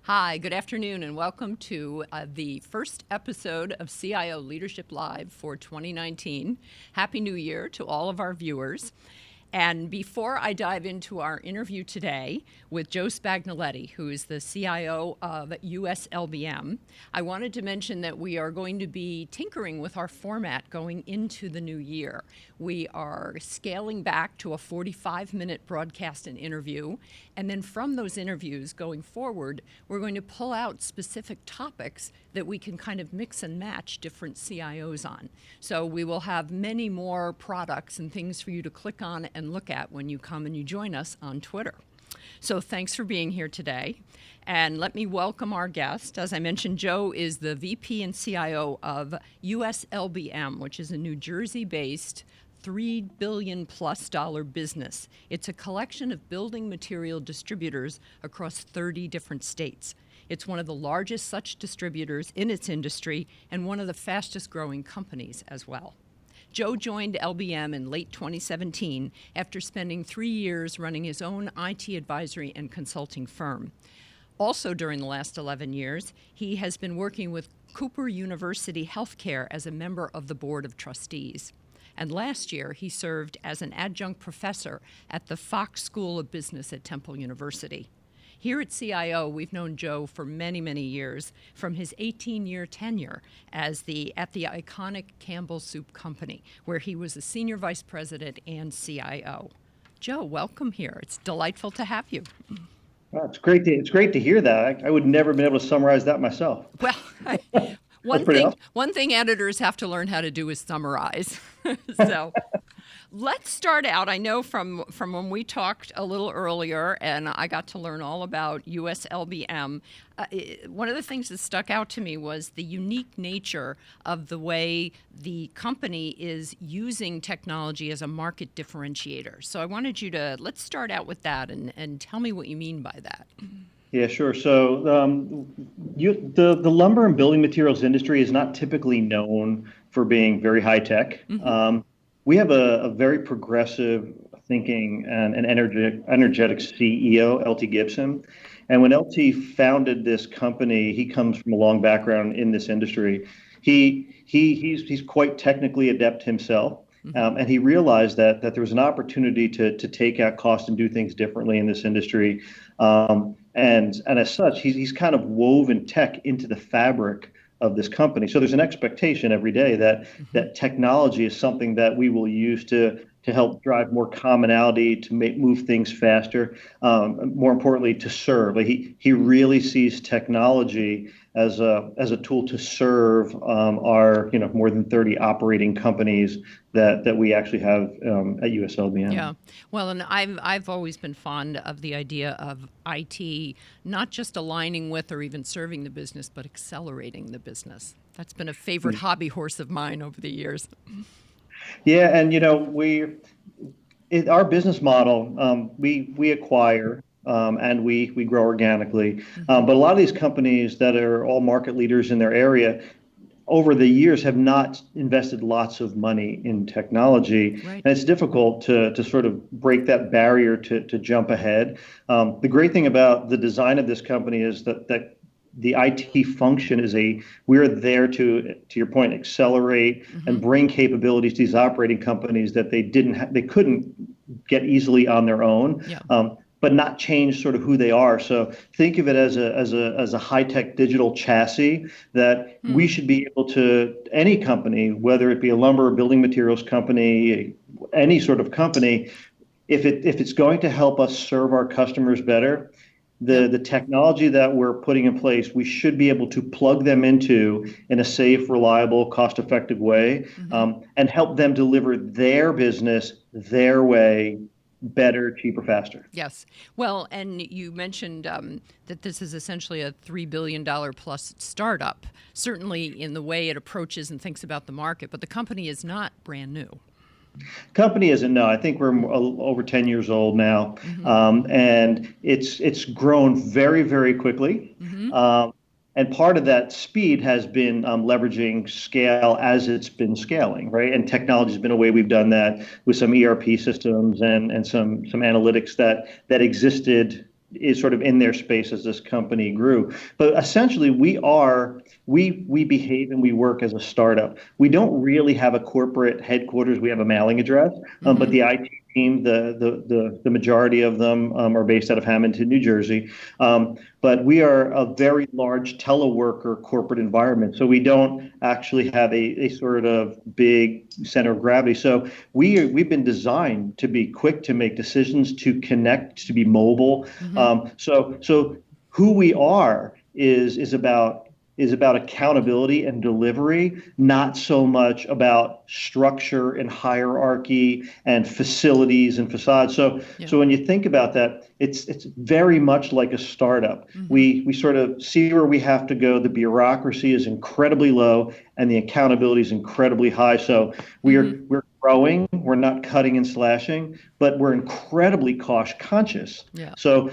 Hi, good afternoon, and welcome to the first episode of CIO Leadership Live for 2019. Happy New Year to all of our viewers. And before I dive into our interview today with Joe Spagnoletti, who is the CIO of USLBM, I wanted to mention that we are going to be tinkering with our format going into the new year. We are scaling back to a 45-minute broadcast and interview, and then from those interviews going forward, we're going to pull out specific topics that we can kind of mix and match different CIOs on. So we will have many more products and things for you to click on and look at when you come and you join us on Twitter. So thanks for being here today. And let me welcome our guest. As I mentioned, Joe is the VP and CIO of USLBM, which is a New Jersey-based $3 billion plus business. It's a collection of building material distributors across 30 different states. It's one of the largest such distributors in its industry and one of the fastest growing companies as well. Joe joined LBM in late 2017 after spending 3 years running his own IT advisory and consulting firm. Also during the last 11 years, he has been working with Cooper University Healthcare as a member of the Board of Trustees. And last year, he served as an adjunct professor at the Fox School of Business at Temple University. Here at CIO, we've known Joe for many, many years, from his 18-year tenure at the iconic Campbell Soup Company, where he was a senior vice president and CIO. Joe, welcome here. It's delightful to have you. Well, it's great to hear that. I would never have been able to summarize that myself. Well, one thing editors have to learn how to do is summarize. So let's start out. I know from when we talked a little earlier, and I got to learn all about USLBM, one of the things that stuck out to me was the unique nature of the way the company is using technology as a market differentiator. So I wanted you to, let's start out with that and tell me what you mean by that. Yeah, sure. So the lumber and building materials industry is not typically known for being very high tech. Mm-hmm. We have a very progressive thinking and energetic CEO, LT Gibson. And when LT founded this company, he comes from a long background in this industry. He's quite technically adept himself. And he realized that there was an opportunity to take out cost and do things differently in this industry. And as such, he's kind of woven tech into the fabric of this company. So there's an expectation every day that technology is something that we will use to help drive more commonality, to move things faster, more importantly, to serve. Like he really sees technology as a tool to serve our more than 30 operating companies that we actually have at USLBM. Yeah, well, and I've always been fond of the idea of IT not just aligning with or even serving the business, but accelerating the business. That's been a favorite hobby horse of mine over the years. Yeah, and our business model, we acquire and we grow organically. But a lot of these companies that are all market leaders in their area over the years have not invested lots of money in technology. Right. And it's difficult to sort of break that barrier to jump ahead. The great thing about the design of this company is that the IT function we're there to your point, accelerate and bring capabilities to these operating companies that they couldn't get easily on their own. Yeah. But not change sort of who they are. So think of it as a high-tech digital chassis that we should be able to, any company, whether it be a lumber or building materials company, any sort of company, if it's going to help us serve our customers better, the technology that we're putting in place, we should be able to plug them into in a safe, reliable, cost-effective way, and help them deliver their business their way, better, cheaper, faster. Yes. Well, and you mentioned that this is essentially a $3 billion plus startup, certainly in the way it approaches and thinks about the market, but the company is not brand new. Company isn't, no. I think we're over 10 years old now, and it's grown very, very quickly. And part of that speed has been leveraging scale as it's been scaling, right? And technology has been a way we've done that with some ERP systems and some analytics that existed is sort of in their space as this company grew. But essentially, we behave and we work as a startup. We don't really have a corporate headquarters. We have a mailing address, but the IT team, the majority of them are based out of Hamilton, New Jersey. But we are a very large teleworker corporate environment, so we don't actually have a sort of big center of gravity. So we've been designed to be quick to make decisions, to connect, to be mobile. So who we are is about accountability and delivery, not so much about structure and hierarchy and facilities and facades. So when you think about that, it's very much like a startup. We sort of see where we have to go. The bureaucracy is incredibly low and the accountability is incredibly high. So we're growing, we're not cutting and slashing, but we're incredibly cost conscious. So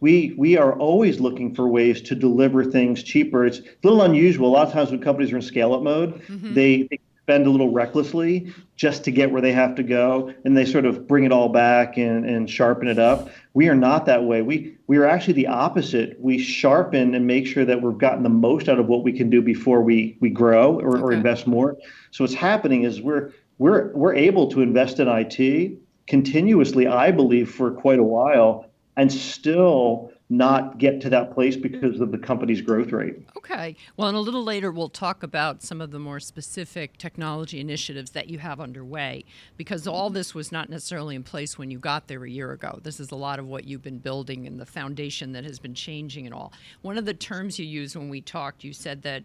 we are always looking for ways to deliver things cheaper. It's a little unusual. A lot of times when companies are in scale-up mode, they spend a little recklessly just to get where they have to go, and they sort of bring it all back and sharpen it up. We are not that way. We are actually the opposite. We sharpen and make sure that we've gotten the most out of what we can do before we grow or invest more. So what's happening is we're able to invest in IT continuously, I believe, for quite a while, and still not get to that place because of the company's growth rate. Okay. Well, and a little later, we'll talk about some of the more specific technology initiatives that you have underway, because all this was not necessarily in place when you got there a year ago. This is a lot of what you've been building and the foundation that has been changing and all. One of the terms you used when we talked, you said that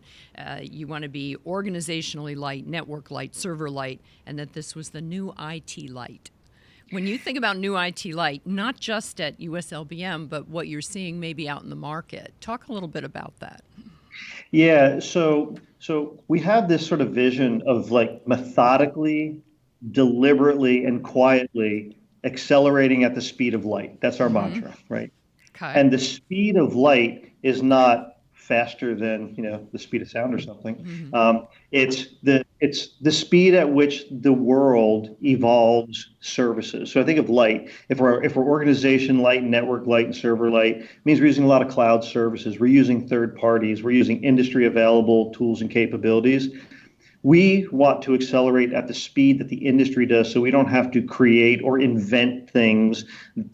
you want to be organizationally light, network light, server light, and that this was the new IT light. When you think about new IT light, not just at USLBM, but what you're seeing maybe out in the market, talk a little bit about that. Yeah, so we have this sort of vision of like methodically, deliberately, and quietly accelerating at the speed of light. That's our mantra, right? Okay. And the speed of light is not faster than the speed of sound or something. It's the speed at which the world evolves services. So I think of light. If we're organization light, network light, and server light, it means we're using a lot of cloud services. We're using third parties. We're using industry available tools and capabilities. We want to accelerate at the speed that the industry does, so we don't have to create or invent things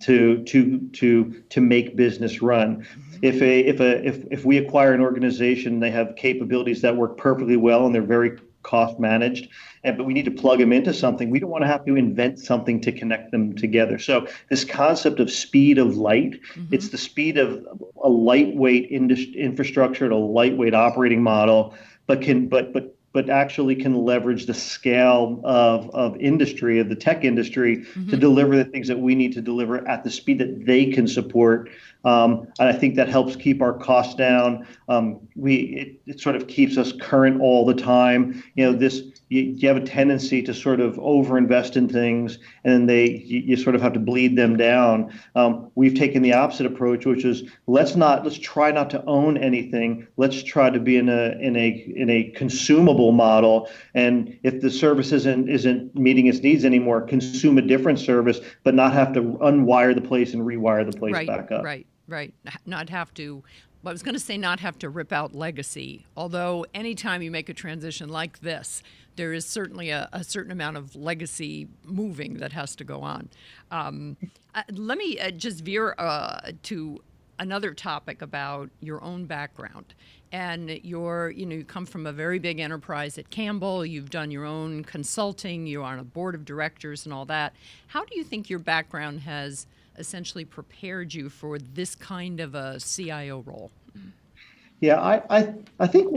to make business run. If we acquire an organization, they have capabilities that work perfectly well and they're very cost managed, but we need to plug them into something. We don't want to have to invent something to connect them together. So this concept of speed of light, it's the speed of a lightweight infrastructure, a lightweight operating model, but actually can leverage the scale of industry, of the tech industry, to deliver the things that we need to deliver at the speed that they can support. And I think that helps keep our costs down. It sort of keeps us current all the time. You have a tendency to sort of overinvest in things, and then you sort of have to bleed them down. We've taken the opposite approach, which is let's try not to own anything. Let's try to be in a consumable model. And if the service isn't meeting its needs anymore, consume a different service, but not have to unwire the place and rewire the place back up. Right. Not have to. I was going to say not have to rip out legacy, although anytime you make a transition like this, there is certainly a certain amount of legacy moving that has to go on. Let me just veer to another topic about your own background. And you come from a very big enterprise at Campbell. You've done your own consulting. You're on a board of directors and all that. How do you think your background has essentially prepared you for this kind of a CIO role? Yeah, I think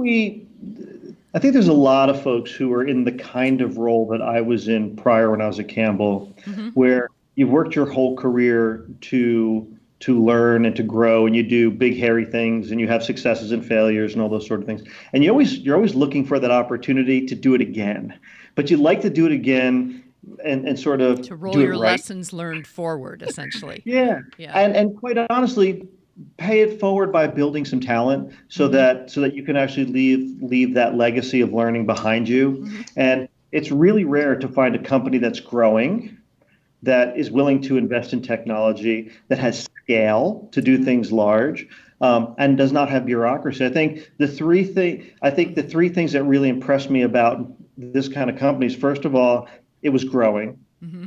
there's a lot of folks who are in the kind of role that I was in prior when I was at Campbell, where you've worked your whole career to learn and to grow, and you do big hairy things, and you have successes and failures and all those sort of things, and you're always looking for that opportunity to do it again, but you like to do it again and sort of to roll your lessons learned forward, essentially. Yeah. And quite honestly, pay it forward by building some talent so that you can actually leave that legacy of learning behind you. And it's really rare to find a company that's growing, that is willing to invest in technology, that has scale to do things large, and does not have bureaucracy. I think the three things that really impressed me about this kind of companies, first of all, it was growing.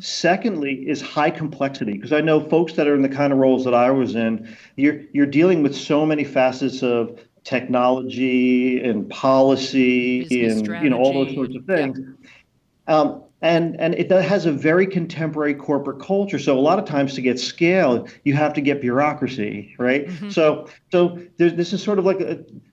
Secondly, is high complexity, because I know folks that are in the kind of roles that I was in, you're dealing with so many facets of technology and policy Business and strategy. all those sorts of things. And it has a very contemporary corporate culture. So a lot of times to get scale, you have to get bureaucracy, right? So this is sort of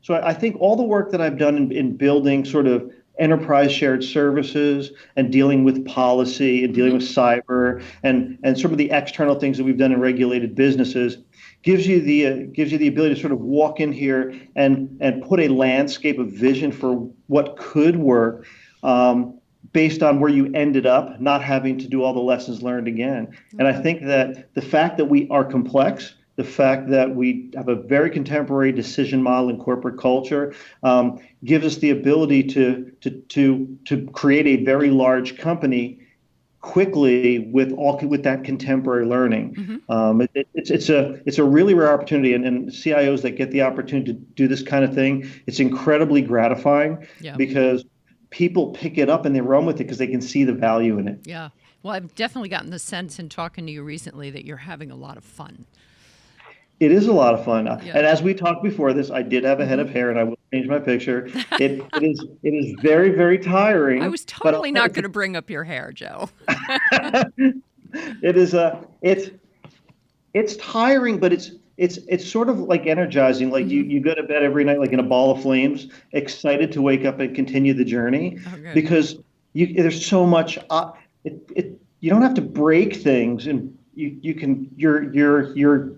so I think all the work that I've done in building sort of enterprise shared services and dealing with policy and dealing with cyber and some of the external things that we've done in regulated businesses gives you the ability to sort of walk in here and put a landscape of vision for what could work, based on where you ended up, not having to do all the lessons learned again. And I think that the fact that we are complex, the fact that we have a very contemporary decision model in corporate culture, gives us the ability to create a very large company quickly with that contemporary learning. It's a really rare opportunity, and CIOs that get the opportunity to do this kind of thing, it's incredibly gratifying because people pick it up and they run with it because they can see the value in it. Yeah. Well, I've definitely gotten the sense in talking to you recently that you're having a lot of fun. It is a lot of fun. And as we talked before this, I did have a head of hair, and I will change my picture. It is very, very tiring. I was totally not going to bring up your hair, Joe. It's tiring, but it's sort of like energizing. Like you go to bed every night like in a ball of flames, excited to wake up and continue the journey, because there's so much. You don't have to break things, and you're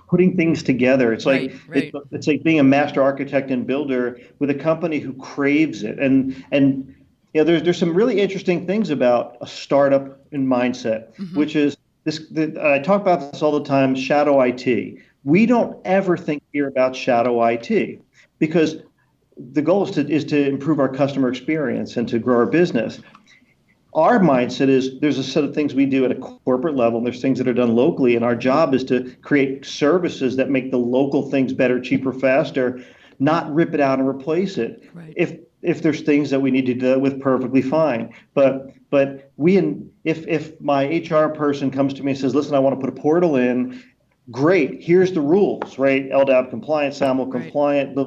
putting things together. It's like it's like being a master architect and builder with a company who craves it. And there's some really interesting things about a startup in mindset, which is I talk about this all the time, shadow IT. We don't ever think here about shadow IT, because the goal is to improve our customer experience and to grow our business. Our mindset is there's a set of things we do at a corporate level, and there's things that are done locally, and our job is to create services that make the local things better, cheaper, faster, not rip it out and replace it. If there's things that we need to deal with, perfectly fine. But if my HR person comes to me and says, listen, I want to put a portal in, great, here's the rules, right? LDAP compliant, SAML compliant.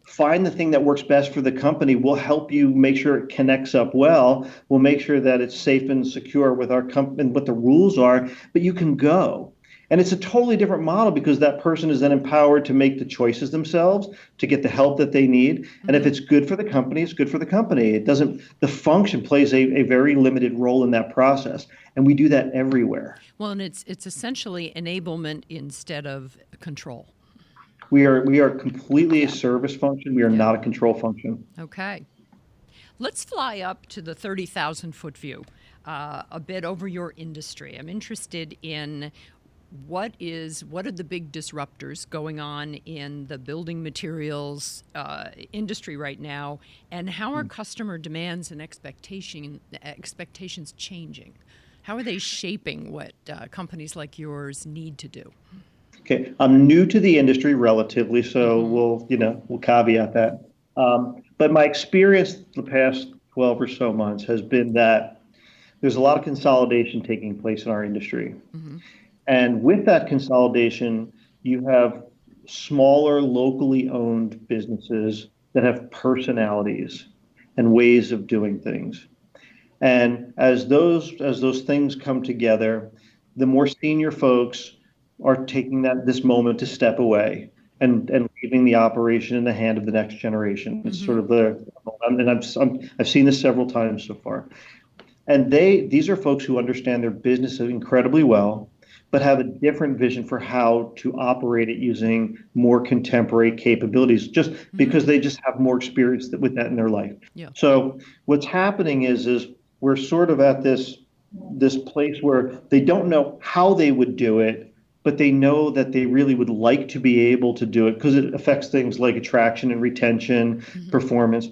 Find the thing that works best for the company. We'll help you make sure it connects up well. We'll make sure that it's safe and secure with our company and what the rules are, but you can go. And it's a totally different model, because that person is then empowered to make the choices themselves, to get the help that they need. And if it's good for the company, it's good for the company. The function plays a very limited role in that process. And we do that everywhere. Well, and it's essentially enablement instead of control. We are completely a service function. We are not a control function. Okay. Let's fly up to the 30,000-foot view, a bit over your industry. I'm interested in what are the big disruptors going on in the building materials industry right now, and how are customer demands and expectations changing? How are they shaping what companies like yours need to do? Okay, I'm new to the industry relatively, so we'll caveat that. But my experience the past 12 or so months has been that there's a lot of consolidation taking place in our industry. And with that consolidation, you have smaller, locally owned businesses that have personalities and ways of doing things. And as those things come together, the more senior folks are taking this moment to step away and leaving the operation in the hand of the next generation. It's sort of and I've seen this several times so far. And these are folks who understand their business incredibly well, but have a different vision for how to operate it using more contemporary capabilities, just because they just have more experience with that in their life. So what's happening is we're sort of at this place where they don't know how they would do it, but they know that they really would like to be able to do it because it affects things like attraction and retention, performance.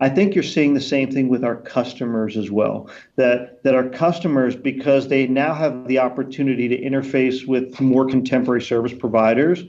I think you're seeing the same thing with our customers as well. That our customers, because they now have the opportunity to interface with more contemporary service providers,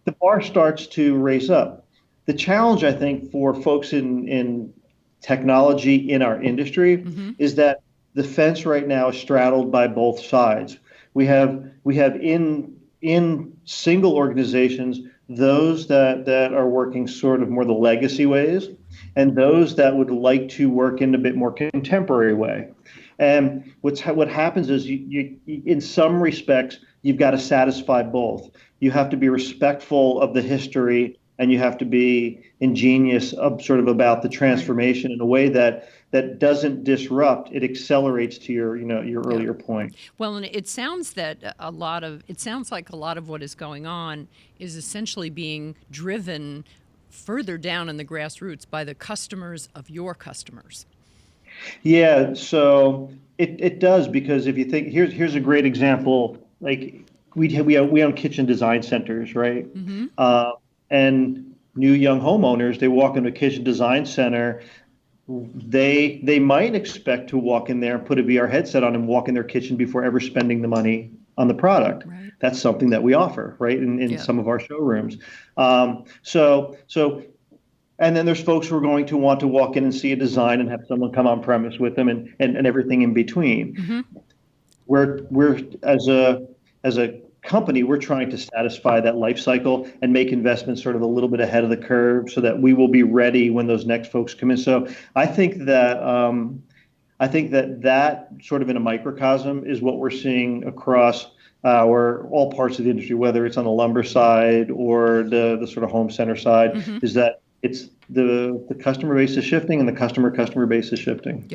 the bar starts to raise up. The challenge, I think, for folks in technology in our industry is that the fence right now is straddled by both sides. We have in single organizations those that are working sort of more the legacy ways, and those that would like to work in a bit more contemporary way. And what happens is you in some respects you've got to satisfy both. You have to be respectful of the history, and you have to be ingenious sort of about the transformation in a way that doesn't disrupt. It accelerates to your earlier point. Well, and it sounds like a lot of what is going on is essentially being driven further down in the grassroots by the customers of your customers. Yeah, so it does, because if you think, here's a great example. Like we own kitchen design centers, right? And new young homeowners, they walk into a kitchen design center, they might expect to walk in there and put a VR headset on and walk in their kitchen before ever spending the money on the product. Right. That's something that we offer, right, in some of our showrooms. And then there's folks who are going to want to walk in and see a design and have someone come on premise with them, and everything in between. We're as a company, we're trying to satisfy that life cycle and make investments sort of a little bit ahead of the curve so that we will be ready when those next folks come in. So I think that that sort of in a microcosm is what we're seeing across all parts of the industry, whether it's on the lumber side or the sort of home center side, is that it's the customer base is shifting, and the customer base is shifting.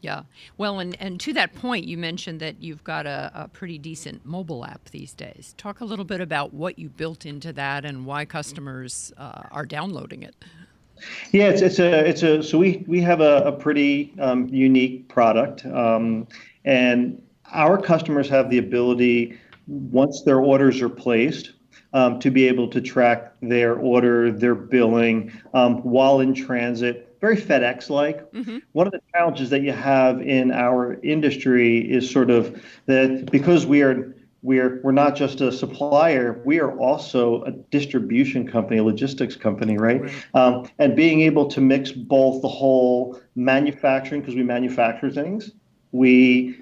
Yeah. Well, and to that point, you mentioned that you've got a pretty decent mobile app these days. Talk a little bit about what you built into that and why customers are downloading it. Yeah, so we have a pretty unique product, and our customers have the ability, once their orders are placed, to be able to track their order, their billing, while in transit. Very FedEx-like. One of the challenges that you have in our industry is sort of that because we're not just a supplier, we are also a distribution company, a logistics company, right? And being able to mix both the whole manufacturing, because we manufacture things, we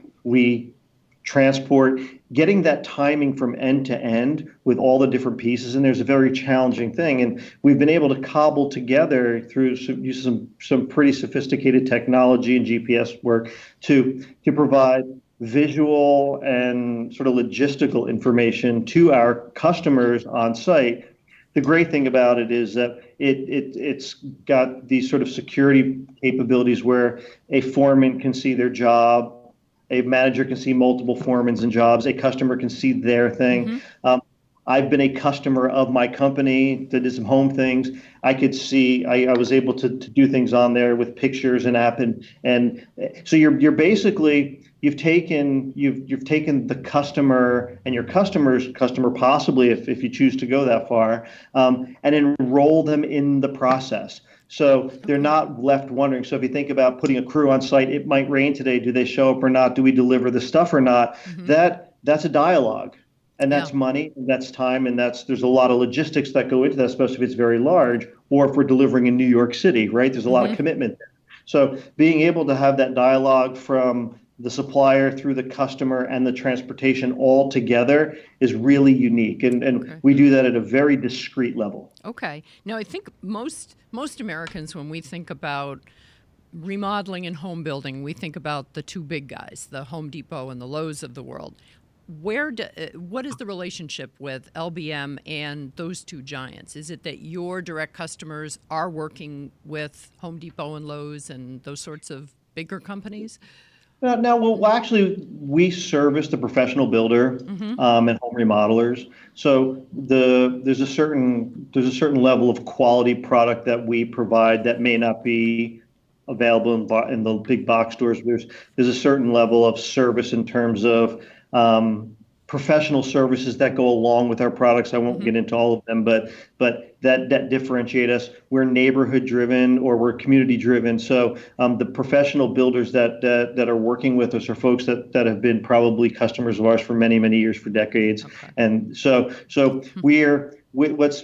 transport, getting that timing from end to end with all the different pieces, and there's a very challenging thing. And we've been able to cobble together through some pretty sophisticated technology and GPS work to provide visual and sort of logistical information to our customers on site. The great thing about it is that it's got these sort of security capabilities where a foreman can see their job, a manager can see multiple foremans and jobs, a customer can see their thing. I've been a customer of my company that did some home things. I could see, I was able to do things on there with pictures and app, and so you're basically, you've taken the customer and your customer's customer, possibly if you choose to go that far, and enroll them in the process. So they're not left wondering. So if you think about putting a crew on site, it might rain today. Do they show up or not? Do we deliver the stuff or not? That's a dialogue, and that's money, and that's time, and there's a lot of logistics that go into that, especially if it's very large, or if we're delivering in New York City, right? There's a lot of commitment there. So being able to have that dialogue from the supplier through the customer and the transportation all together is really unique. And we do that at a very discrete level. Okay. Now, I think most Americans, when we think about remodeling and home building, we think about the two big guys, the Home Depot and the Lowe's of the world. What is the relationship with LBM and those two giants? Is it that your direct customers are working with Home Depot and Lowe's and those sorts of bigger companies? Well, actually, we service the professional builder and home remodelers. So there's a certain level of quality product that we provide that may not be available in the big box stores. There's a certain level of service in terms of professional services that go along with our products. I won't get into all of them, but that differentiate us. We're neighborhood driven or we're community driven. So the professional builders that are working with us are folks that have been probably customers of ours for many, many years, for decades. Okay. And so what's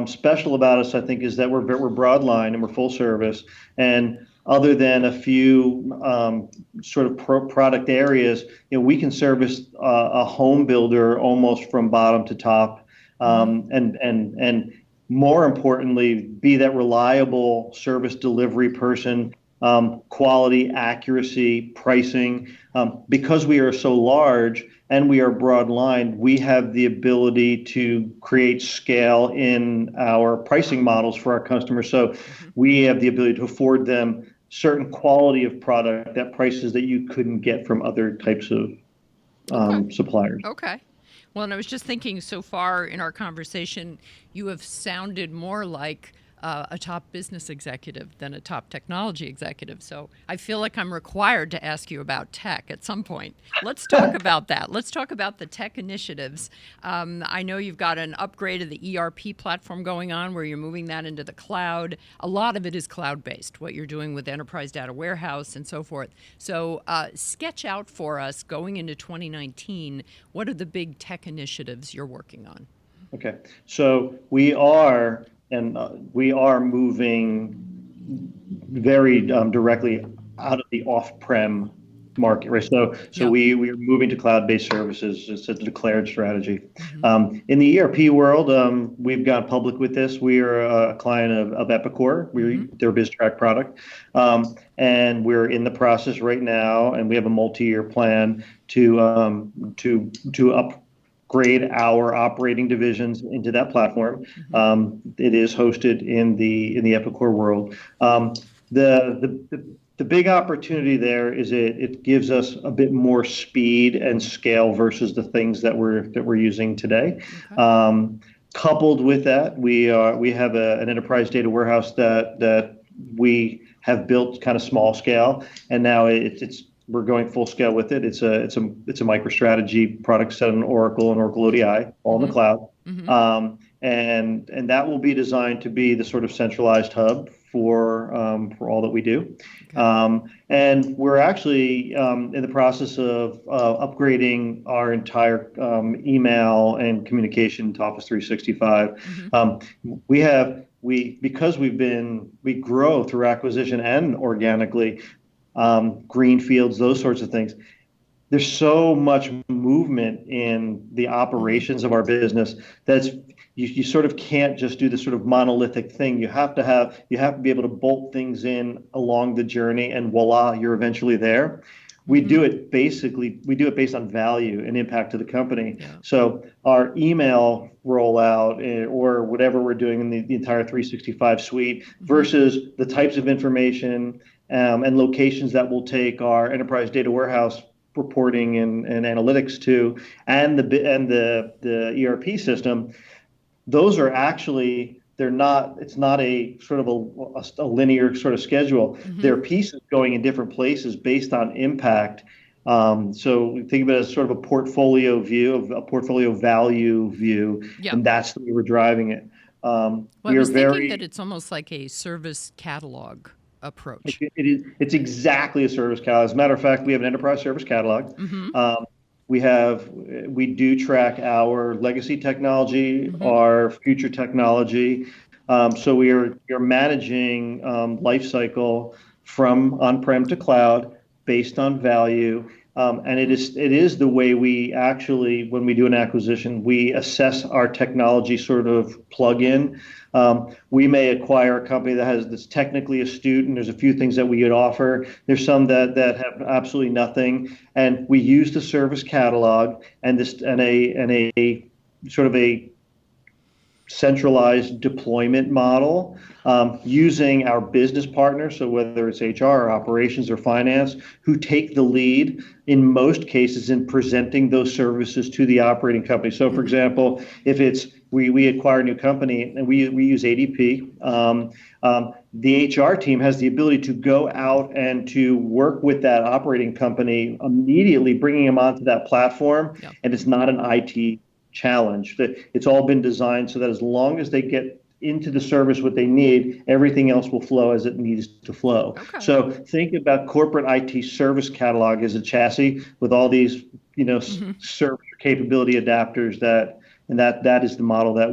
special about us, I think, is that we're broad line and we're full service. And other than a few sort of product areas, we can service a home builder almost from bottom to top, and more importantly, be that reliable service delivery person, quality, accuracy, pricing. Because we are so large and we are broad line, we have the ability to create scale in our pricing models for our customers. So we have the ability to afford them certain quality of product at prices that you couldn't get from other types of suppliers. Okay. Well, and I was just thinking, so far in our conversation, you have sounded more like a top business executive than a top technology executive. So I feel like I'm required to ask you about tech at some point. Let's talk about that. Let's talk about the tech initiatives. I know you've got an upgrade of the ERP platform going on where you're moving that into the cloud. A lot of it is cloud-based, what you're doing with Enterprise Data Warehouse and so forth. So sketch out for us, going into 2019, what are the big tech initiatives you're working on? Okay. So we are moving very directly out of the off-prem market, right? So we are moving to cloud-based services. It's a declared strategy. In the ERP world, we've gone public with this. We are a client of Epicor. Their BizTrack product, and we're in the process right now, and we have a multi-year plan to upgrade our operating divisions into that platform. It is hosted in the Epicor world. The big opportunity there is it gives us a bit more speed and scale versus the things that we're using today. Okay. Coupled with that, we have an enterprise data warehouse that we have built kind of small scale, and now we're going full scale with it. It's a MicroStrategy product set on Oracle and Oracle ODI, all in the cloud. And that will be designed to be the sort of centralized hub for all that we do. Okay. And we're actually in the process of upgrading our entire email and communication to Office 365. Because we grow through acquisition and organically, greenfields, those sorts of things. There's so much movement in the operations of our business that's you sort of can't just do this sort of monolithic thing. You have to be able to bolt things in along the journey, and voila, you're eventually there. We do it based on value and impact to the company. Yeah. So our email rollout or whatever we're doing in the entire 365 suite versus the types of information and locations that will take our enterprise data warehouse reporting and analytics to, and the ERP system, those are actually, it's not a sort of a linear sort of schedule. They're pieces going in different places based on impact. So think of it as sort of a portfolio view, a portfolio value view, and that's the way we're driving it. I was thinking that it's almost like a service catalog approach. It's exactly a service catalog. As a matter of fact, we have an enterprise service catalog. We do track our legacy technology, our future technology. So you're managing life cycle from on-prem to cloud based on value. And it is the way we actually, when we do an acquisition, we assess our technology sort of plug-in. We may acquire a company that's technically astute, and there's a few things that we could offer. There's some that have absolutely nothing, and we use the service catalog and a sort of a centralized deployment model using our business partners, so whether it's HR or operations or finance, who take the lead in most cases in presenting those services to the operating company. So for example, if it's we acquire a new company and we use ADP. The HR team has the ability to go out and to work with that operating company immediately, bringing them onto that platform. Yep. And it's not an IT challenge. It's all been designed so that as long as they get into the service what they need, everything else will flow as it needs to flow. Okay. So think about corporate IT service catalog as a chassis with all these, service capability adapters that is the model that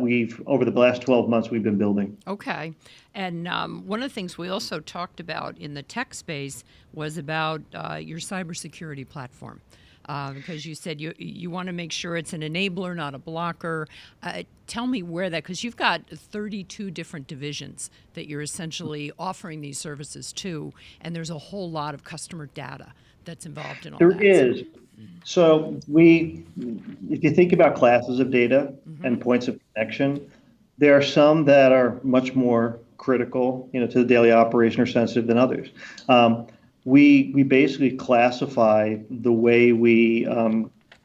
over the last 12 months, we've been building. Okay. And one of the things we also talked about in the tech space was about your cybersecurity platform. Because you said you want to make sure it's an enabler, not a blocker. Tell me where because you've got 32 different divisions that you're essentially offering these services to, and there's a whole lot of customer data that's involved in all that. There is. So if you think about classes of data and points of connection, there are some that are much more critical, to the daily operation or sensitive than others. We basically classify the way we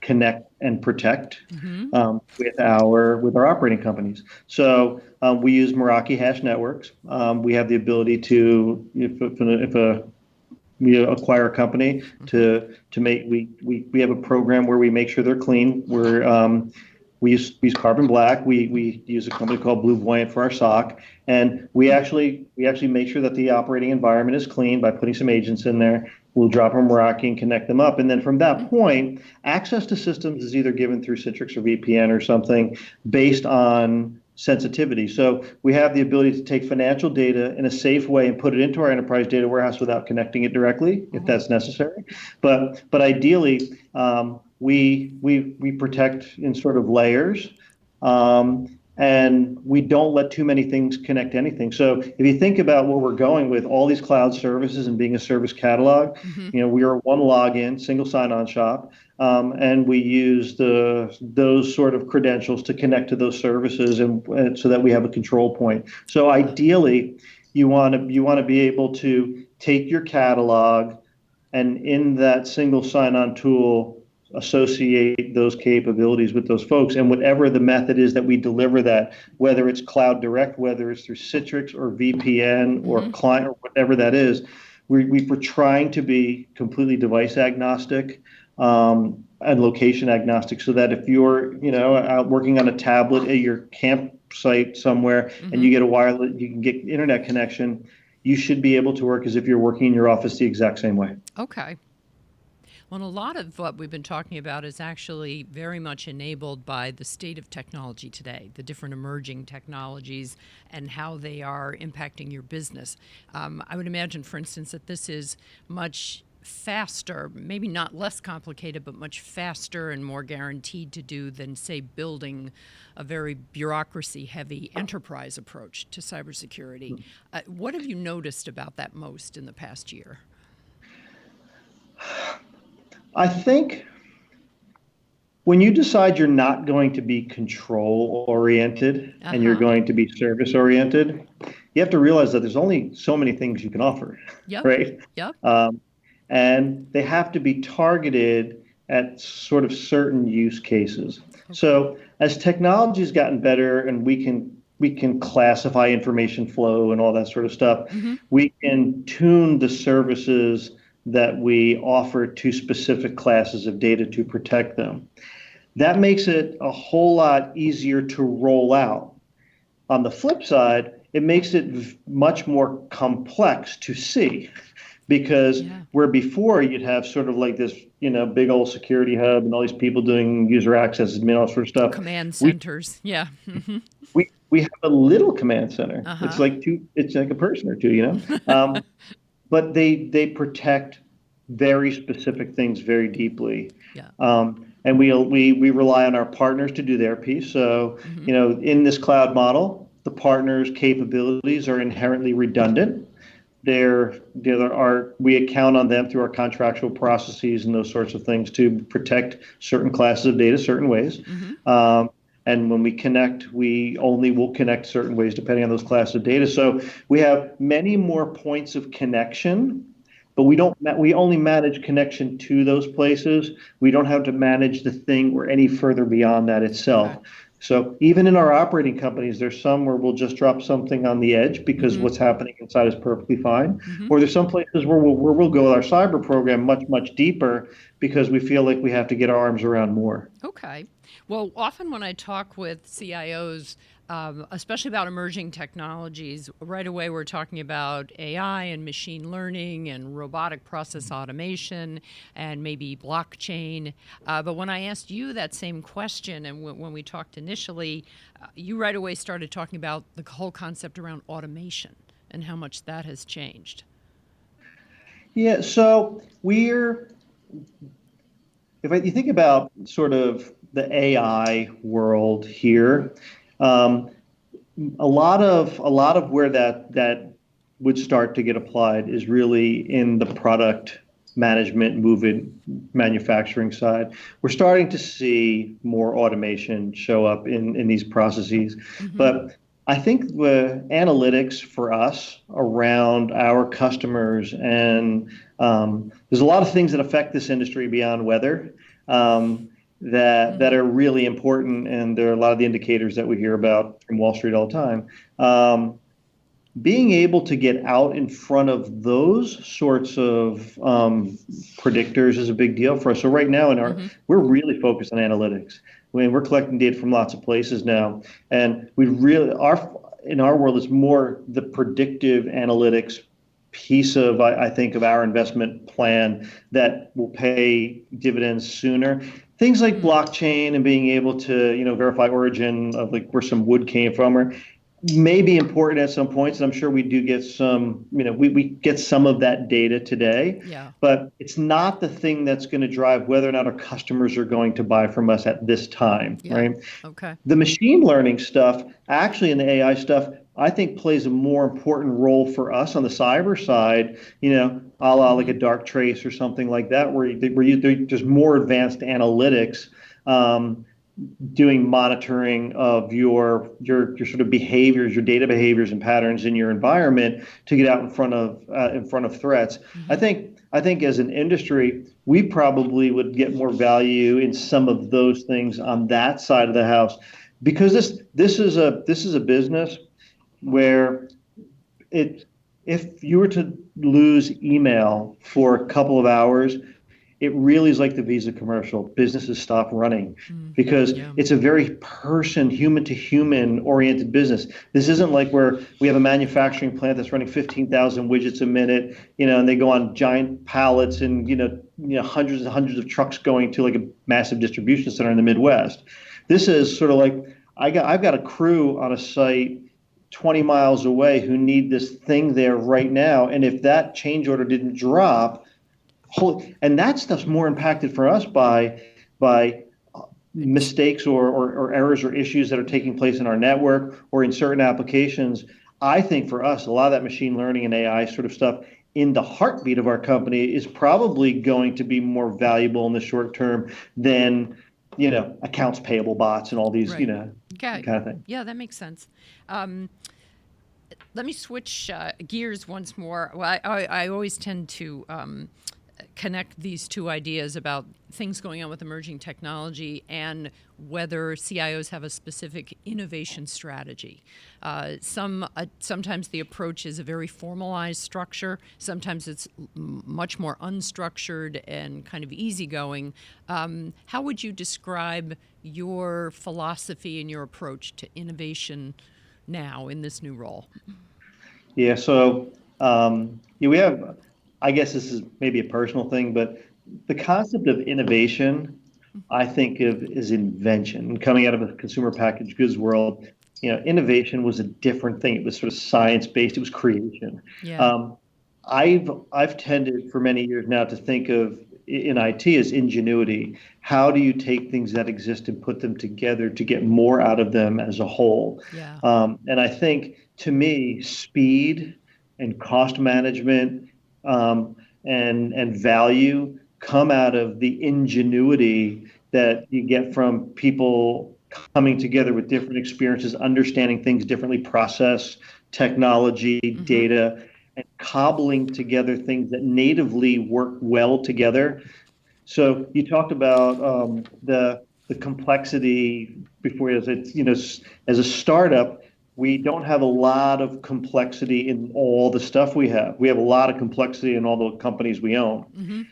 connect and protect with our operating companies. So we use Meraki hash networks. We have the ability to, if we acquire a company, to make we have a program where we make sure they're clean. We use Carbon Black. We use a company called Blue Voyant for our SOC, and we actually make sure that the operating environment is clean by putting some agents in there. We'll drop a Meraki and connect them up, and then from that point, access to systems is either given through Citrix or VPN or something based on sensitivity. So we have the ability to take financial data in a safe way and put it into our enterprise data warehouse without connecting it directly, if that's necessary. But ideally, we protect in sort of layers, and we don't let too many things connect to anything. So if you think about where we're going with all these cloud services and being a service catalog, we are one login, single sign-on shop, and we use those sort of credentials to connect to those services, and so that we have a control point. So ideally, you want to be able to take your catalog, and in that single sign-on tool, associate those capabilities with those folks, and whatever the method is that we deliver that, whether it's cloud direct, whether it's through Citrix or VPN or client or whatever that is, we're trying to be completely device agnostic and location agnostic, so that if you're out working on a tablet at your campsite somewhere and you get you can get internet connection, you should be able to work as if you're working in your office the exact same way. Okay. Well, a lot of what we've been talking about is actually very much enabled by the state of technology today, the different emerging technologies and how they are impacting your business. I would imagine, for instance, that this is much faster, maybe not less complicated, but much faster and more guaranteed to do than, say, building a very bureaucracy-heavy enterprise approach to cybersecurity. What have you noticed about that most in the past year? I think when you decide you're not going to be control-oriented and you're going to be service-oriented, you have to realize that there's only so many things you can offer, right? Yep. And they have to be targeted at sort of certain use cases. Okay. So as technology's gotten better and we can classify information flow and all that sort of stuff, we can tune the services that we offer to specific classes of data to protect them. That makes it a whole lot easier to roll out. On the flip side, it makes it much more complex to see, because where before you'd have sort of like this, big old security hub and all these people doing user access and all sort of stuff. Command centers, We have a little command center. It's like a person or two, But they protect very specific things very deeply. And we rely on our partners to do their piece. So, in this cloud model, the partners' capabilities are inherently redundant. We account on them through our contractual processes and those sorts of things to protect certain classes of data certain ways. And when we connect, we only will connect certain ways depending on those classes of data. So we have many more points of connection, but we only manage connection to those places. We don't have to manage the thing or any further beyond that itself. So even in our operating companies, there's some where we'll just drop something on the edge because what's happening inside is perfectly fine. Or there's some places where we'll go with our cyber program much, much deeper because we feel like we have to get our arms around more. Okay. Well, often when I talk with CIOs, especially about emerging technologies, right away we're talking about AI and machine learning and robotic process automation and maybe blockchain. But when I asked you that same question and when we talked initially, you right away started talking about the whole concept around automation and how much that has changed. Yeah, so you think about sort of the AI world here, um, a lot of where that would start to get applied is really in the product management, movement, manufacturing side. We're starting to see more automation show up in these processes, but I think the analytics for us around our customers and there's a lot of things that affect this industry beyond weather. That are really important, and there are a lot of the indicators that we hear about from Wall Street all the time. Being able to get out in front of those sorts of predictors is a big deal for us. So right now, we're really focused on analytics. I mean, we're collecting data from lots of places now, and in our world, it's more the predictive analytics piece of, I think, of our investment plan that will pay dividends sooner. Things like blockchain and being able to, verify origin of like where some wood came from, or may be important at some points. And I'm sure we do get some, we get some of that data today. Yeah. But it's not the thing that's going to drive whether or not our customers are going to buy from us at this time, right? Okay. The machine learning stuff, actually, and the AI stuff, I think plays a more important role for us on the cyber side, a la like a Darktrace or something like that, where there's more advanced analytics, doing monitoring of your sort of behaviors, your data behaviors and patterns in your environment to get out in front of threats. I think as an industry, we probably would get more value in some of those things on that side of the house, because this is a business where if you were to lose email for a couple of hours, it really is like the Visa commercial. Businesses stop running because it's a very human to human oriented business. This isn't like where we have a manufacturing plant that's running 15,000 widgets a minute, and they go on giant pallets and, hundreds and hundreds of trucks going to like a massive distribution center in the Midwest. This is sort of like, I've got a crew on a site 20 miles away who need this thing there right now. And if that change order didn't drop, and that stuff's more impacted for us by mistakes or errors or issues that are taking place in our network or in certain applications. I think for us, a lot of that machine learning and AI sort of stuff in the heartbeat of our company is probably going to be more valuable in the short term than accounts payable bots and all these, kind of thing. Yeah, that makes sense. Let me switch gears once more. Well, I always tend to connect these two ideas about things going on with emerging technology and whether CIOs have a specific innovation strategy. Sometimes the approach is a very formalized structure. Sometimes it's much more unstructured and kind of easygoing. How would you describe your philosophy and your approach to innovation now in this new role? Yeah, so we have, I guess this is maybe a personal thing, but the concept of innovation, I think of as invention. And coming out of a consumer packaged goods world, innovation was a different thing. It was sort of science-based. It was creation. Yeah. I've tended for many years now to think of in IT as ingenuity. How do you take things that exist and put them together to get more out of them as a whole? Yeah. And I think, to me, speed and cost management and value come out of the ingenuity that you get from people coming together with different experiences, understanding things differently, process, technology, data, and cobbling together things that natively work well together. So you talked about the the complexity before it's, as a startup, we don't have a lot of complexity in all the stuff we have. We have a lot of complexity in all the companies we own. Mm-hmm.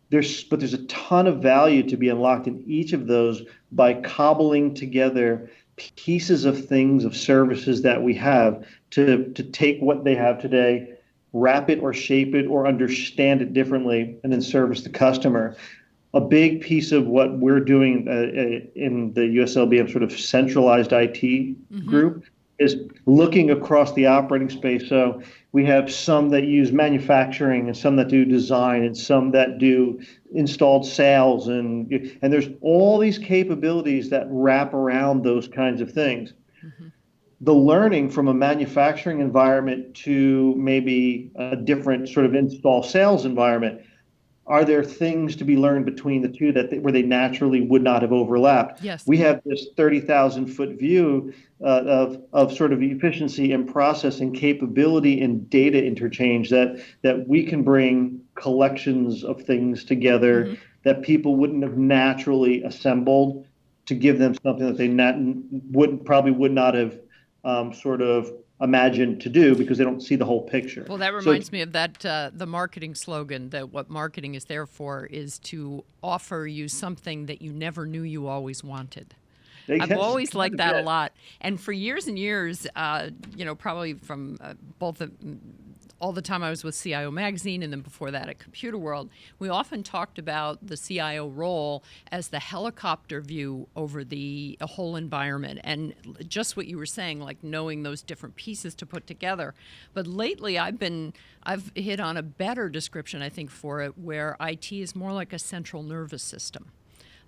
There's a ton of value to be unlocked in each of those by cobbling together pieces of things, of services that we have to take what they have today, wrap it or shape it or understand it differently, and then service the customer. A big piece of what we're doing in the USLBM sort of centralized IT group is looking across the operating space. So we have some that use manufacturing and some that do design and some that do installed sales. And there's all these capabilities that wrap around those kinds of things. Mm-hmm. The learning from a manufacturing environment to maybe a different sort of install sales environment, are there things to be learned between the two where they naturally would not have overlapped? Yes. We have this 30,000-foot view of sort of efficiency and processing capability and data interchange that we can bring collections of things together that people wouldn't have naturally assembled to give them something that they probably would not have sort of imagined to do because they don't see the whole picture. Well, that reminds me of that the marketing slogan, that what marketing is there for is to offer you something that you never knew you always wanted. I've always liked that a lot. And for years and years, probably from all the time I was with CIO Magazine and then before that at Computer World, we often talked about the CIO role as the helicopter view over the whole environment. And just what you were saying, like knowing those different pieces to put together. But lately I've hit on a better description, I think, for it, where IT is more like a central nervous system.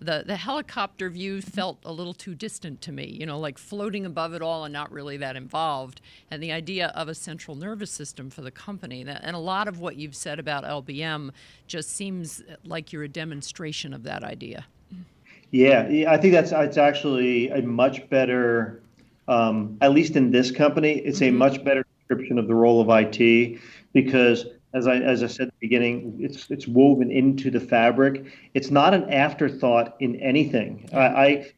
The helicopter view felt a little too distant to me, like floating above it all and not really that involved. And the idea of a central nervous system for the company, and a lot of what you've said about LBM just seems like you're a demonstration of that idea. Yeah, I think it's actually a much better, at least in this company, it's a much better description of the role of IT because as I said at the beginning, it's woven into the fabric. It's not an afterthought in anything. I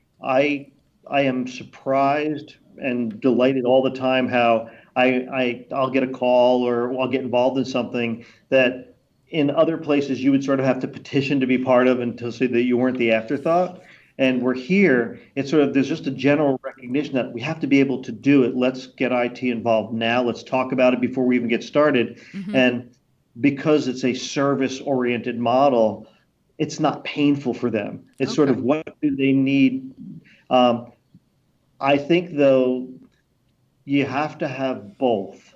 am surprised and delighted all the time how I'll get a call or I'll get involved in something that in other places you would sort of have to petition to be part of and to say that you weren't the afterthought. And we're here, it's sort of, there's just a general recognition that we have to be able to do it. Let's get IT involved now. Let's talk about it before we even get started. And because it's a service-oriented model, it's not painful for them. It's sort of what do they need. I think, though, you have to have both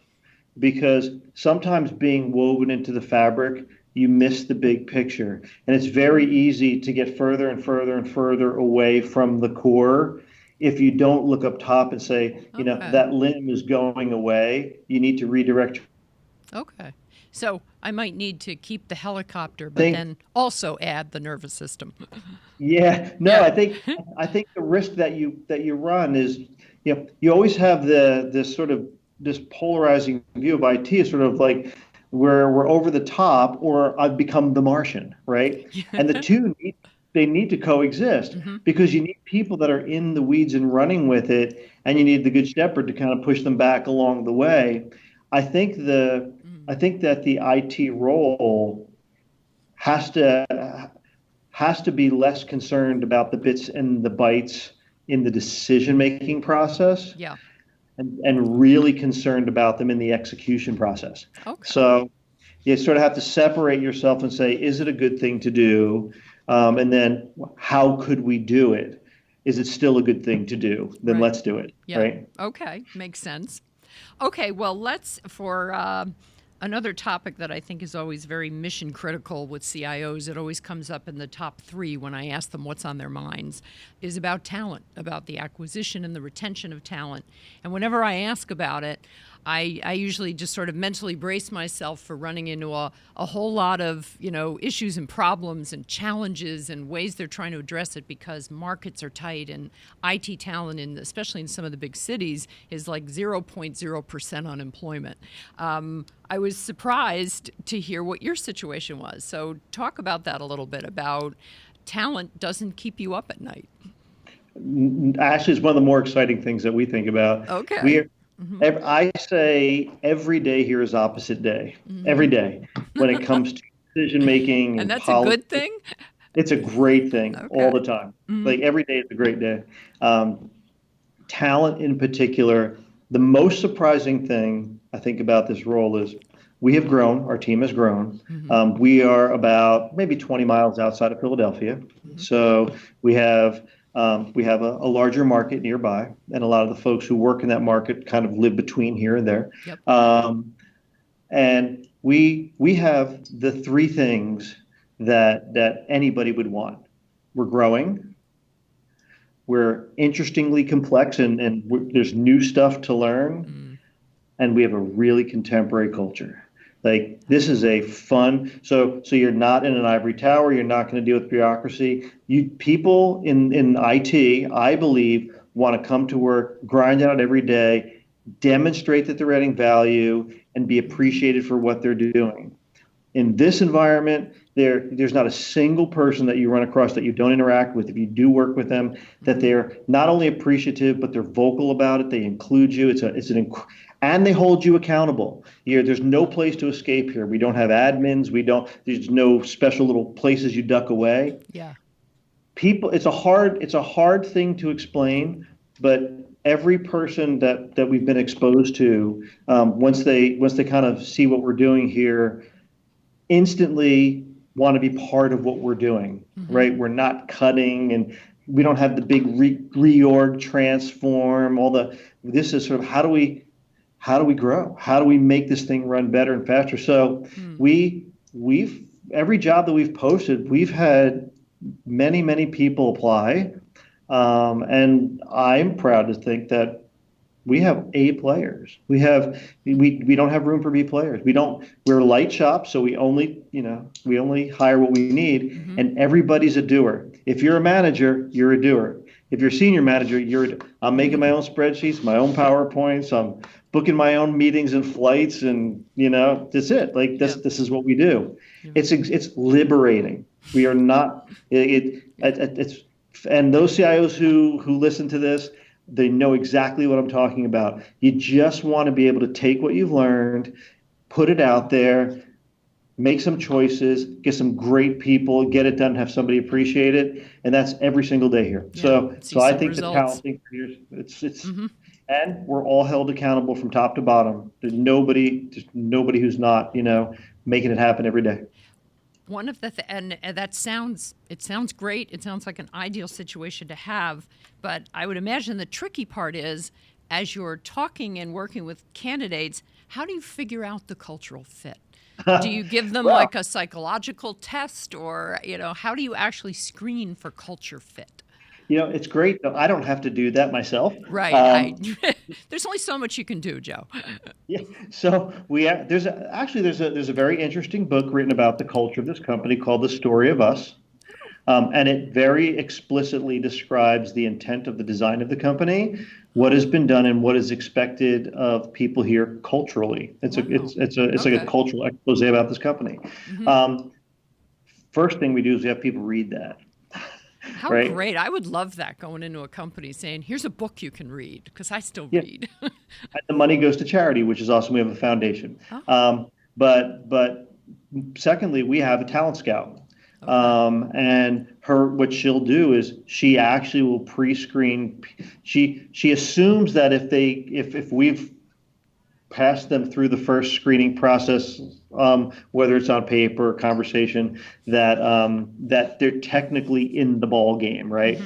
because sometimes being woven into the fabric, you miss the big picture. And it's very easy to get further and further and further away from the core if you don't look up top and say, that limb is going away. You need to redirect. Okay. So I might need to keep the helicopter, but then also add the nervous system. Yeah, no, yeah. I think the risk that you run is, you always have this polarizing view of IT is sort of like we're over the top or I've become the Martian, right? And the two need to coexist because you need people that are in the weeds and running with it, and you need the good shepherd to kind of push them back along the way. I think that the IT role has to be less concerned about the bits and the bytes in the decision-making process, and really concerned about them in the execution process. Okay. So you sort of have to separate yourself and say, is it a good thing to do? And then how could we do it? Is it still a good thing to do? Then let's do it, right? Okay, makes sense. Okay, well, for another topic that I think is always very mission critical with CIOs, it always comes up in the top 3 when I ask them what's on their minds, is about talent, about the acquisition and the retention of talent. And whenever I ask about it, I usually just sort of mentally brace myself for running into a whole lot of, issues and problems and challenges and ways they're trying to address it because markets are tight and IT talent, especially in some of the big cities, is like 0.0% unemployment. I was surprised to hear what your situation was. So talk about that a little bit, about talent doesn't keep you up at night. Actually, it's one of the more exciting things that we think about. Okay. I say every day here is opposite day. Every day, when it comes to decision making And and that's a good politics, thing? it's a great thing all Okay. the time. Like every day is a great day. Um, Talent in particular, the most surprising thing I think about this role is we have grown. Our team has grown. We are about maybe 20 miles outside of Philadelphia, so we have a larger market nearby, and a lot of the folks who work in that market kind of live between here and there. Yep. And we have the three things that anybody would want. We're growing. We're interestingly complex, and there's new stuff to learn, and we have a really contemporary culture. Like this is a fun. So you're not in an ivory tower. You're not going to deal with bureaucracy. People in IT, I believe, want to come to work, grind out every day, demonstrate that they're adding value, and be appreciated for what they're doing. In this environment, there's not a single person that you run across that you don't interact with. If you do work with them, that they're not only appreciative, but they're vocal about it. They include you. And they hold you accountable. There's no place to escape here. We don't have admins. There's no special little places you duck away. Yeah. It's a hard thing to explain, but every person that we've been exposed to, once they kind of see what we're doing here, instantly want to be part of what we're doing, right? We're not cutting, and we don't have the big reorg transform. This is sort of how do we grow? How do we make this thing run better and faster? So we've every job that we've posted, we've had many people apply, and I'm proud to think that we have A players. We don't have room for B players. We're a light shop, so we only hire what we need, and everybody's a doer. If you're a manager, you're a doer. If you're a senior manager, I'm making my own spreadsheets, my own PowerPoints, I'm booking my own meetings and flights, and that's it. Like this is what we do. It's liberating. We are not it's and those CIOs who listen to this, they know exactly what I'm talking about. You just want to be able to take what you've learned, put it out there, make some choices, get some great people, get it done, have somebody appreciate it, and that's every single day here. Yeah, so I think results. the talent thing here, it's and we're all held accountable from top to bottom. There's nobody who's not making it happen every day. One of the and that sounds great. It sounds like an ideal situation to have, but I would imagine the tricky part is, as you're talking and working with candidates, how do you figure out the cultural fit? Do you give them like a psychological test, or how do you actually screen for culture fit? It's great. I don't have to do that myself. Right. There's only so much you can do, Joe. Yeah. So there's a very interesting book written about the culture of this company called The Story of Us. And it very explicitly describes the intent of the design of the company, what has been done, and what is expected of people here culturally. It's like a cultural expose about this company. First thing we do is we have people read that. How right? Great. I would love that, going into a company saying, here's a book you can read, because I still read. And the money goes to charity, which is awesome. We have a foundation. But secondly, we have a talent scout. And what she'll do is she actually will pre-screen. She assumes that if we've passed them through the first screening process, whether it's on paper or conversation, that they're technically in the ball game, right?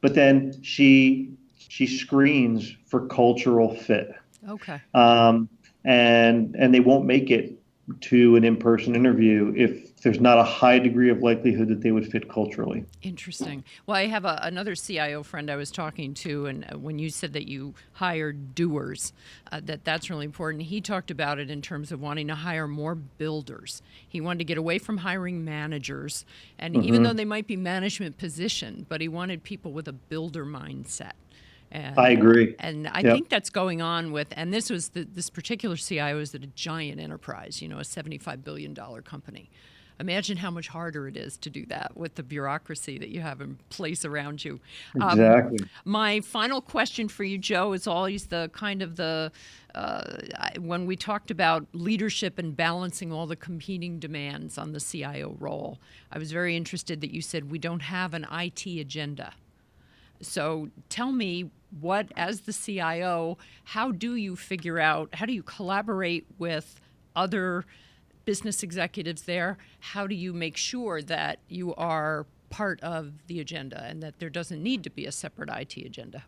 But then she screens for cultural fit. Okay. And they won't make it to an in-person interview if there's not a high degree of likelihood that they would fit culturally. Interesting. Well, I have another CIO friend I was talking to, and when you said that you hired doers, that's really important. He talked about it in terms of wanting to hire more builders. He wanted to get away from hiring managers, and even though they might be management position, but he wanted people with a builder mindset. And, I agree. And I think that's going on with, and this was this particular CIO is at a giant enterprise, a $75 billion company. Imagine how much harder it is to do that with the bureaucracy that you have in place around you. Exactly. My final question for you, Joe, is always the kind of when we talked about leadership and balancing all the competing demands on the CIO role, I was very interested that you said we don't have an IT agenda. So tell me what, as the CIO, how do you collaborate with other business executives there? How do you make sure that you are part of the agenda and that there doesn't need to be a separate IT agenda?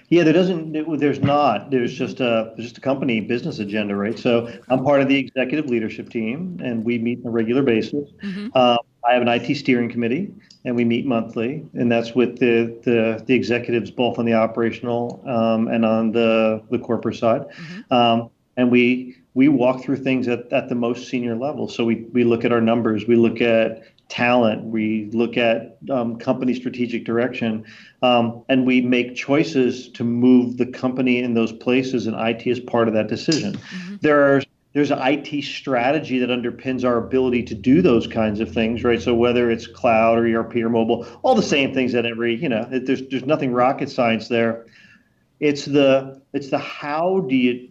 Yeah, there's not. There's just a company business agenda, right? So I'm part of the executive leadership team, and we meet on a regular basis. I have an IT steering committee, and we meet monthly, and that's with the executives both on the operational and on the corporate side. And we walk through things at the most senior level. So we look at our numbers, we look at talent, we look at company strategic direction, and we make choices to move the company in those places, and IT is part of that decision. There's an IT strategy that underpins our ability to do those kinds of things, right? So whether it's cloud or ERP or mobile, all the same things that there's nothing rocket science there. It's the how do you.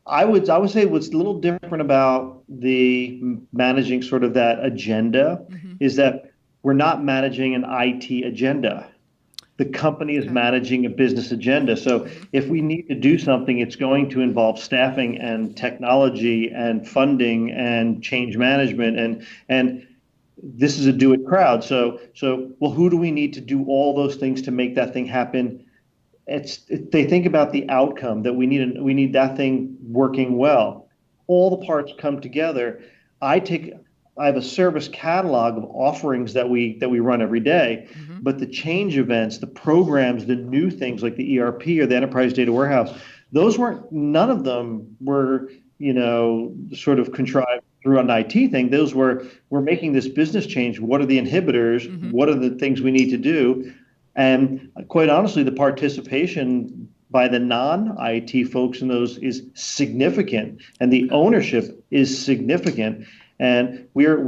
I would say what's a little different about the managing sort of that agenda is that we're not managing an IT agenda. The company is managing a business agenda. So if we need to do something, it's going to involve staffing and technology and funding and change management, and this is a do it crowd. So well, who do we need to do all those things to make that thing happen? They think about the outcome, that we need that thing working well. All the parts come together. I have a service catalog of offerings that we run every day, but the change events, the programs, the new things like the ERP or the enterprise data warehouse, none of them were sort of contrived through an IT thing. Those we're making this business change. What are the inhibitors? What are the things we need to do? And quite honestly, the participation by the non-IT folks in those is significant, and the ownership is significant. And we are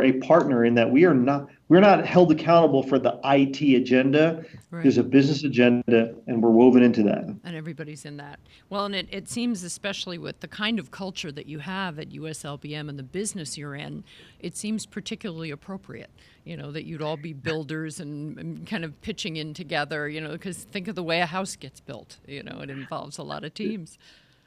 a partner in that we're not held accountable for the IT agenda. Right. There's a business agenda, and we're woven into that. And everybody's in that. Well, and it seems, especially with the kind of culture that you have at USLBM and the business you're in, it seems particularly appropriate, that you'd all be builders and kind of pitching in together, because think of the way a house gets built. It involves a lot of teams.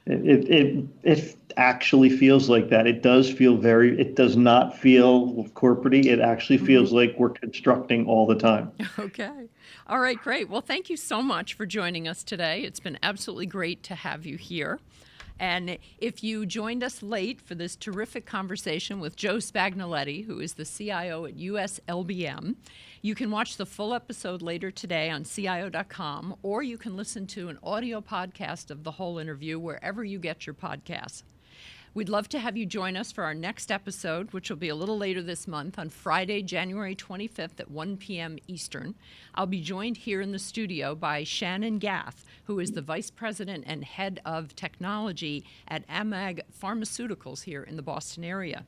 It actually feels like that. It does not feel corporate-y. It actually feels like we're constructing all the time. Okay. All right, great. Well, thank you so much for joining us today. It's been absolutely great to have you here. And if you joined us late for this terrific conversation with Joe Spagnoletti, who is the CIO at USLBM, you can watch the full episode later today on CIO.com, or you can listen to an audio podcast of the whole interview wherever you get your podcasts. We'd love to have you join us for our next episode, which will be a little later this month on Friday, January 25th at 1 p.m. Eastern. I'll be joined here in the studio by Shannon Gath, who is the Vice President and Head of Technology at AMAG Pharmaceuticals here in the Boston area.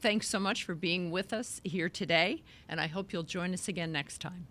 Thanks so much for being with us here today, and I hope you'll join us again next time.